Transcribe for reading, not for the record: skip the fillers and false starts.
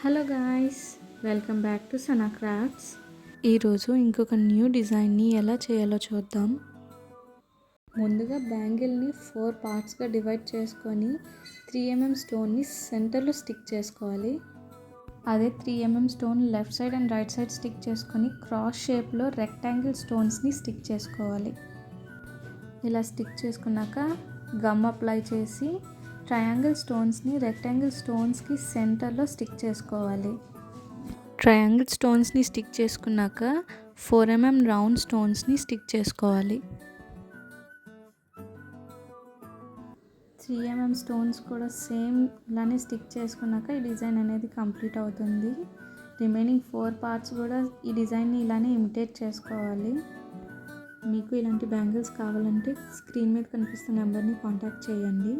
Hello guys, welcome back to Sana crafts. ఈరోజు ఇంకొక new డిజైన్ని ఎలా చేయాలో చూద్దాం. ముందుగా బ్యాంగిల్ని 4 పార్ట్స్గా డివైడ్ చేసుకొని 3mm స్టోన్ని సెంటర్లో స్టిక్ చేసుకోవాలి. అదే 3mm stone left side and right side stick చేసుకొని క్రాస్ షేప్లో రెక్టాంగిల్ స్టోన్స్ని స్టిక్ చేసుకోవాలి. ఇలా స్టిక్ చేసుకున్నాక గమ్ అప్లై చేసి ట్రయాంగిల్ స్టోన్స్ని రెక్టాంగిల్ స్టోన్స్కి సెంటర్లో స్టిక్ చేసుకోవాలి. ట్రయాంగిల్ స్టోన్స్ని స్టిక్ చేసుకున్నాక 4mm రౌండ్ స్టోన్స్ని స్టిక్ చేసుకోవాలి. 3mm స్టోన్స్ కూడా సేమ్ ఇలానే స్టిక్ చేసుకున్నాక ఈ డిజైన్ అనేది కంప్లీట్ అవుతుంది. రిమైనింగ్ 4 పార్ట్స్ కూడా ఈ డిజైన్ని ఇలానే ఇమిటేట్ చేసుకోవాలి. మీకు ఇలాంటి బ్యాంగిల్స్ కావాలంటే స్క్రీన్ మీద కనిపిస్తున్న నెంబర్ని కాంటాక్ట్ చేయండి.